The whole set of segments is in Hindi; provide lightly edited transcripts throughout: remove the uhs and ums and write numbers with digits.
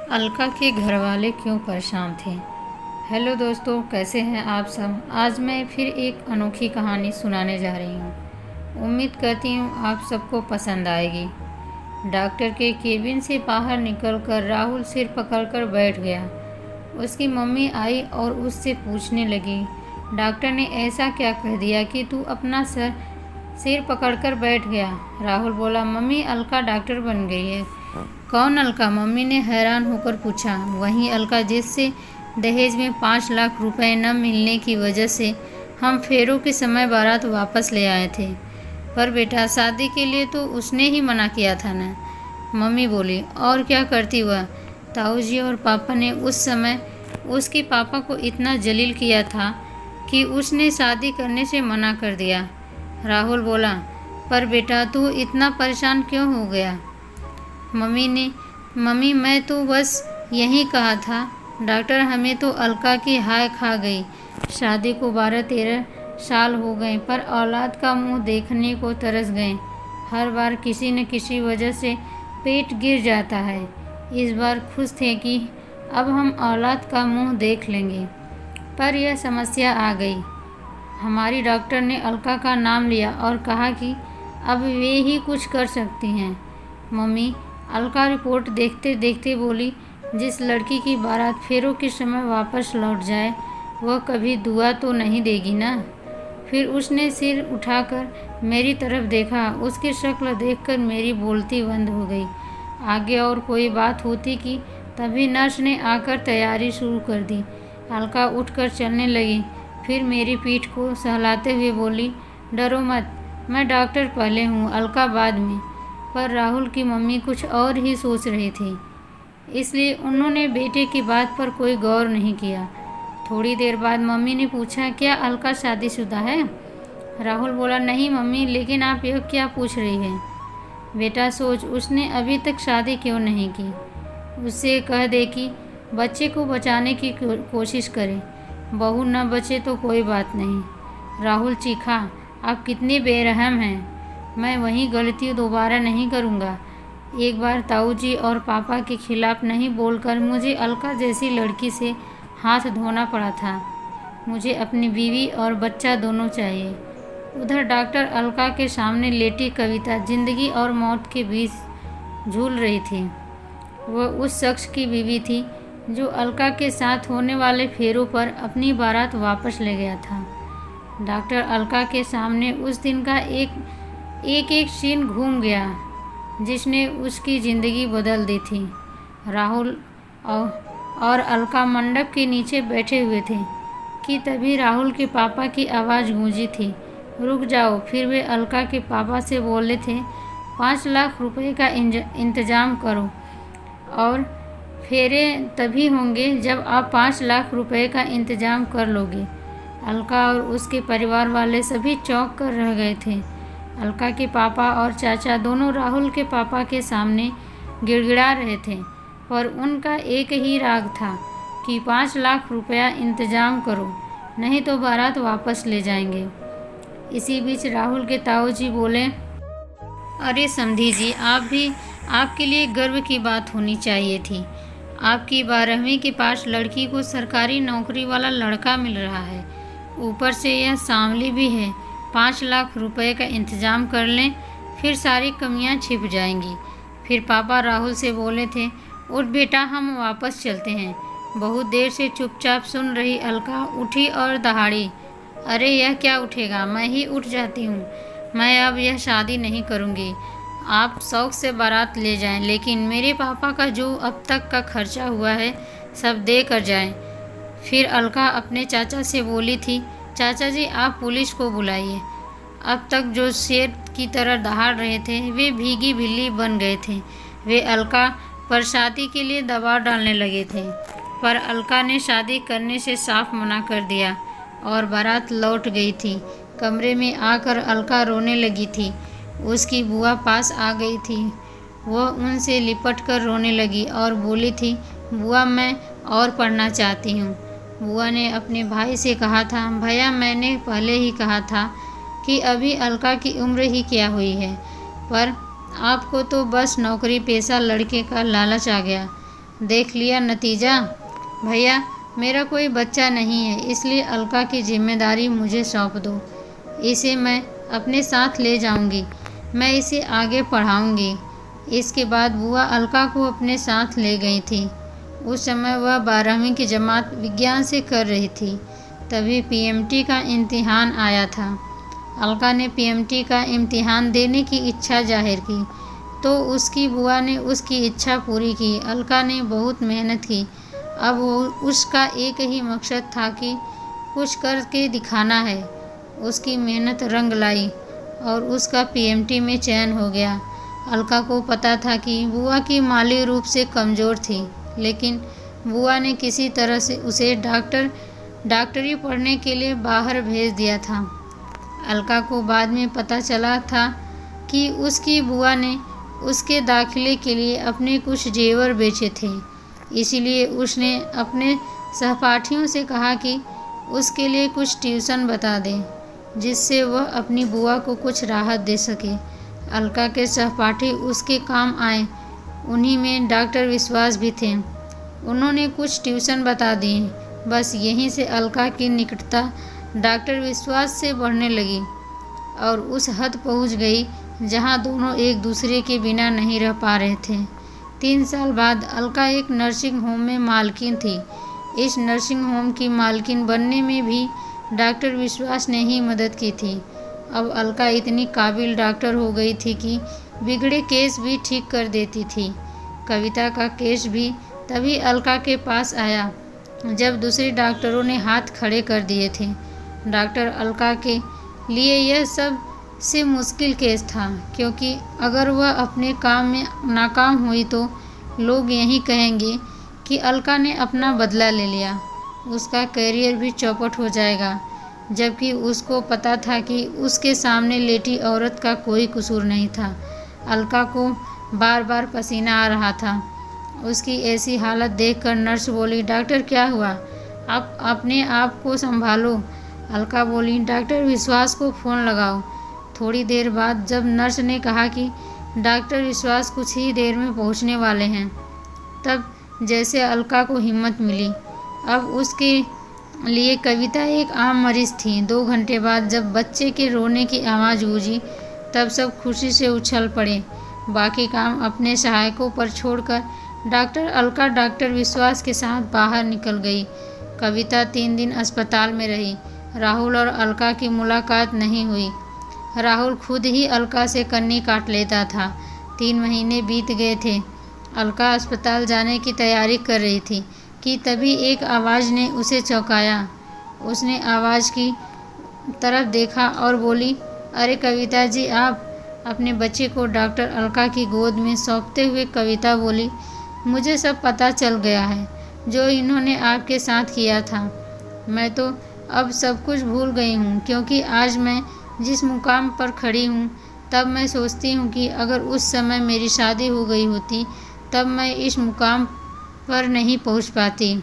अलका के घरवाले क्यों परेशान थे। हेलो दोस्तों, कैसे हैं आप सब। आज मैं फिर एक अनोखी कहानी सुनाने जा रही हूँ। उम्मीद करती हूँ आप सबको पसंद आएगी। डॉक्टर के केबिन से बाहर निकलकर राहुल सिर पकड़कर बैठ गया। उसकी मम्मी आई और उससे पूछने लगी, डॉक्टर ने ऐसा क्या कह दिया कि तू अपना सिर पकड़कर बैठ गया। राहुल बोला, मम्मी, अलका डॉक्टर बन गई है। कौन अलका? मम्मी ने हैरान होकर पूछा। वही अलका जिससे दहेज में 5 लाख रुपए न मिलने की वजह से हम फेरों के समय बारात वापस ले आए थे। पर बेटा, शादी के लिए तो उसने ही मना किया था ना। मम्मी बोली, और क्या करती वह। ताऊजी और पापा ने उस समय उसके पापा को इतना जलील किया था कि उसने शादी करने से मना कर दिया। राहुल बोला, पर बेटा, तू इतना परेशान क्यों हो गया। मम्मी, मैं तो बस यही कहा था। डॉक्टर, हमें तो अलका की हाय खा गई। शादी को 12-13 साल हो गए, पर औलाद का मुंह देखने को तरस गए। हर बार किसी न किसी वजह से पेट गिर जाता है। इस बार खुश थे कि अब हम औलाद का मुंह देख लेंगे, पर यह समस्या आ गई। हमारी डॉक्टर ने अलका का नाम लिया और कहा कि अब वे ही कुछ कर सकती हैं। मम्मी, अलका रिपोर्ट देखते देखते बोली, जिस लड़की की बारात फेरों के समय वापस लौट जाए वह कभी दुआ तो नहीं देगी ना। फिर उसने सिर उठाकर मेरी तरफ देखा। उसकी शक्ल देखकर मेरी बोलती बंद हो गई। आगे और कोई बात होती कि तभी नर्स ने आकर तैयारी शुरू कर दी। अलका उठकर चलने लगी, फिर मेरी पीठ को सहलाते हुए बोली, डरो मत, मैं डॉक्टर पहले हूँ, अलका बाद में। पर राहुल की मम्मी कुछ और ही सोच रही थी, इसलिए उन्होंने बेटे की बात पर कोई गौर नहीं किया। थोड़ी देर बाद मम्मी ने पूछा, क्या अलका शादीशुदा है। राहुल बोला, नहीं मम्मी, लेकिन आप यह क्या पूछ रही हैं। बेटा सोच, उसने अभी तक शादी क्यों नहीं की। उससे कह दे कि बच्चे को बचाने की कोशिश करे। बहू न बचे तो कोई बात नहीं। राहुल चीखा, आप कितने बेरहम हैं। मैं वही गलती दोबारा नहीं करूँगा। एक बार ताऊजी और पापा के खिलाफ नहीं बोलकर मुझे अलका जैसी लड़की से हाथ धोना पड़ा था। मुझे अपनी बीवी और बच्चा दोनों चाहिए। उधर डॉक्टर अलका के सामने लेटी कविता जिंदगी और मौत के बीच झूल रही थी। वह उस शख्स की बीवी थी जो अलका के साथ होने वाले फेरों पर अपनी बारात वापस ले गया था। डॉक्टर अलका के सामने उस दिन का एक सीन घूम गया जिसने उसकी ज़िंदगी बदल दी थी। राहुल और अलका मंडप के नीचे बैठे हुए थे कि तभी राहुल के पापा की आवाज़ गूंजी थी, रुक जाओ। फिर वे अलका के पापा से बोले थे, 5 लाख रुपए का इंतज़ाम करो और फेरे तभी होंगे जब आप 5 लाख रुपए का इंतज़ाम कर लोगे। अलका और उसके परिवार वाले सभी चौंक कर रह गए थे। अलका के पापा और चाचा दोनों राहुल के पापा के सामने गिड़गिड़ा रहे थे, पर उनका एक ही राग था कि 5 लाख रुपया इंतज़ाम करो, नहीं तो बारात वापस ले जाएंगे। इसी बीच राहुल के ताऊजी बोले, अरे समधी जी, आपके लिए गर्व की बात होनी चाहिए थी। आपकी 12वीं के पास लड़की को सरकारी नौकरी वाला लड़का मिल रहा है, ऊपर से यह सांवली भी है। 5 लाख रुपए का इंतज़ाम कर लें, फिर सारी कमियां छिप जाएंगी। फिर पापा राहुल से बोले थे, उठ बेटा, हम वापस चलते हैं। बहुत देर से चुपचाप सुन रही अलका उठी और दहाड़ी, अरे यह क्या उठेगा, मैं ही उठ जाती हूँ। मैं अब यह शादी नहीं करूँगी। आप शौक से बारात ले जाएं, लेकिन मेरे पापा का जो अब तक का खर्चा हुआ है सब दे कर जाएं। फिर अलका अपने चाचा से बोली थी, चाचा जी, आप पुलिस को बुलाइए। अब तक जो शेर की तरह दहाड़ रहे थे वे भीगी बिल्ली बन गए थे। वे अलका पर शादी के लिए दबाव डालने लगे थे, पर अलका ने शादी करने से साफ मना कर दिया और बारात लौट गई थी। कमरे में आकर अलका रोने लगी थी। उसकी बुआ पास आ गई थी। वह उनसे लिपट कर रोने लगी और बोली थी, बुआ, मैं और पढ़ना चाहती हूँ। बुआ ने अपने भाई से कहा था, भैया, मैंने पहले ही कहा था कि अभी अलका की उम्र ही क्या हुई है, पर आपको तो बस नौकरी पेशा लड़के का लालच आ गया। देख लिया नतीजा? भैया, मेरा कोई बच्चा नहीं है, इसलिए अलका की जिम्मेदारी मुझे सौंप दो। इसे मैं अपने साथ ले जाऊंगी, मैं इसे आगे पढ़ाऊंगी। इसके बाद बुआ अलका को अपने साथ ले गई थी। उस समय वह 12वीं की जमात विज्ञान से कर रही थी। तभी पीएमटी का इम्तिहान आया था। अलका ने पीएमटी का इम्तिहान देने की इच्छा जाहिर की, तो उसकी बुआ ने उसकी इच्छा पूरी की। अलका ने बहुत मेहनत की। अब उसका एक ही मकसद था कि कुछ करके दिखाना है। उसकी मेहनत रंग लाई और उसका पीएमटी में चयन हो गया। अलका को पता था कि बुआ की माली रूप से कमज़ोर थी, लेकिन बुआ ने किसी तरह से उसे डॉक्टरी पढ़ने के लिए बाहर भेज दिया था। अलका को बाद में पता चला था कि उसकी बुआ ने उसके दाखिले के लिए अपने कुछ जेवर बेचे थे। इसीलिए उसने अपने सहपाठियों से कहा कि उसके लिए कुछ ट्यूशन बता दें, जिससे वह अपनी बुआ को कुछ राहत दे सके। अलका के सहपाठी उसके काम आए। उन्हीं में डॉक्टर विश्वास भी थे। उन्होंने कुछ ट्यूशन बता दिए। बस यहीं से अलका की निकटता डॉक्टर विश्वास से बढ़ने लगी और उस हद पहुंच गई जहां दोनों एक दूसरे के बिना नहीं रह पा रहे थे। 3 साल बाद अलका एक नर्सिंग होम में मालकिन थी। इस नर्सिंग होम की मालकिन बनने में भी डॉक्टर विश्वास ने ही मदद की थी। अब अलका इतनी काबिल डॉक्टर हो गई थी कि बिगड़े केस भी ठीक कर देती थी। कविता का केस भी तभी अलका के पास आया जब दूसरे डॉक्टरों ने हाथ खड़े कर दिए थे। डॉक्टर अलका के लिए यह सबसे मुश्किल केस था, क्योंकि अगर वह अपने काम में नाकाम हुई तो लोग यही कहेंगे कि अलका ने अपना बदला ले लिया। उसका करियर भी चौपट हो जाएगा, जबकि उसको पता था कि उसके सामने लेटी औरत का कोई कसूर नहीं था। अलका को बार बार पसीना आ रहा था। उसकी ऐसी हालत देखकर नर्स बोली, डॉक्टर क्या हुआ? आप अपने आप को संभालो। अलका बोली, डॉक्टर विश्वास को फ़ोन लगाओ। थोड़ी देर बाद जब नर्स ने कहा कि डॉक्टर विश्वास कुछ ही देर में पहुंचने वाले हैं, तब जैसे अलका को हिम्मत मिली। अब उसके लिए कविता एक आम मरीज थी। 2 घंटे बाद जब बच्चे के रोने की आवाज़ गूंजी, तब सब खुशी से उछल पड़े। बाकी काम अपने सहायकों पर छोड़कर डॉक्टर अलका डॉक्टर विश्वास के साथ बाहर निकल गई। कविता 3 दिन अस्पताल में रही। राहुल और अलका की मुलाकात नहीं हुई। राहुल खुद ही अलका से कन्नी काट लेता था। 3 महीने बीत गए थे। अलका अस्पताल जाने की तैयारी कर रही थी कि तभी एक आवाज़ ने उसे चौंकाया। उसने आवाज़ की तरफ देखा और बोली, अरे कविता जी, आप? अपने बच्चे को डॉक्टर अलका की गोद में सौंपते हुए कविता बोली, मुझे सब पता चल गया है जो इन्होंने आपके साथ किया था। मैं तो अब सब कुछ भूल गई हूँ, क्योंकि आज मैं जिस मुकाम पर खड़ी हूँ, तब मैं सोचती हूँ कि अगर उस समय मेरी शादी हो गई होती तब मैं इस मुकाम पर नहीं पहुँच पाती।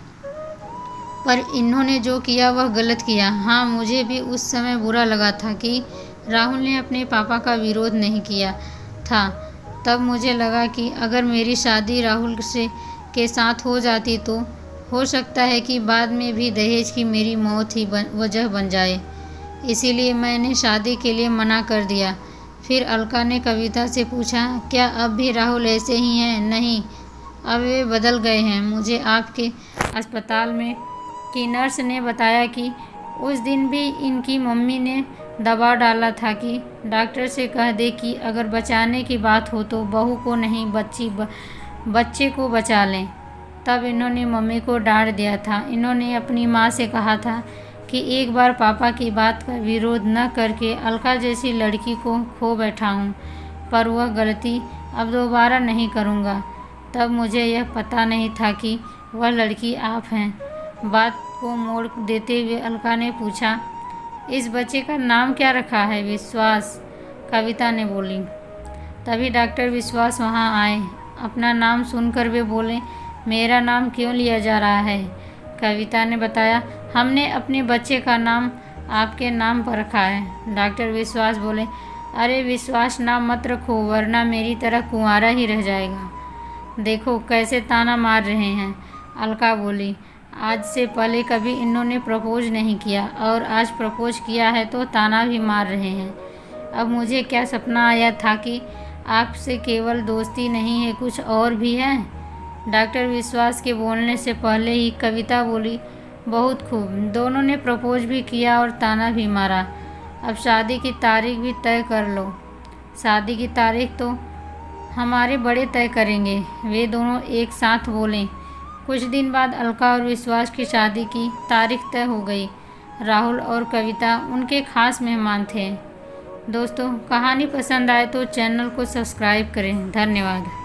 पर इन्होंने जो किया वह गलत किया। हाँ, मुझे भी उस समय बुरा लगा था कि राहुल ने अपने पापा का विरोध नहीं किया था। तब मुझे लगा कि अगर मेरी शादी राहुल के साथ हो जाती तो हो सकता है कि बाद में भी दहेज की मेरी मौत ही वजह बन जाए। इसीलिए मैंने शादी के लिए मना कर दिया। फिर अलका ने कविता से पूछा, क्या अब भी राहुल ऐसे ही हैं? नहीं, अब वे बदल गए हैं। मुझे आपके अस्पताल में की नर्स ने बताया कि उस दिन भी इनकी मम्मी ने दबाव डाला था कि डॉक्टर से कह दे कि अगर बचाने की बात हो तो बहू को नहीं, बच्चे को बचा लें। तब इन्होंने मम्मी को डांट दिया था। इन्होंने अपनी माँ से कहा था कि एक बार पापा की बात का विरोध न करके अलका जैसी लड़की को खो बैठा हूँ, पर वह गलती अब दोबारा नहीं करूँगा। तब मुझे यह पता नहीं था कि वह लड़की आप हैं। बात को मोड़ देते हुए अलका ने पूछा, इस बच्चे का नाम क्या रखा है? विश्वास, कविता ने बोली। तभी डॉक्टर विश्वास वहाँ आए। अपना नाम सुनकर वे बोले, मेरा नाम क्यों लिया जा रहा है? कविता ने बताया, हमने अपने बच्चे का नाम आपके नाम पर रखा है। डॉक्टर विश्वास बोले, अरे विश्वास नाम मत रखो, वरना मेरी तरह कुंवारा ही रह जाएगा। देखो कैसे ताना मार रहे हैं। अलका बोली, आज से पहले कभी इन्होंने प्रपोज नहीं किया और आज प्रपोज किया है तो ताना भी मार रहे हैं। अब मुझे क्या सपना आया था कि आपसे केवल दोस्ती नहीं है, कुछ और भी है। डॉक्टर विश्वास के बोलने से पहले ही कविता बोली, बहुत खूब, दोनों ने प्रपोज भी किया और ताना भी मारा। अब शादी की तारीख भी तय कर लो। शादी की तारीख तो हमारे बड़े तय करेंगे, वे दोनों एक साथ बोलें। कुछ दिन बाद अलका और विश्वास की शादी की तारीख तय हो गई। राहुल और कविता उनके खास मेहमान थे। दोस्तों, कहानी पसंद आए तो चैनल को सब्सक्राइब करें। धन्यवाद।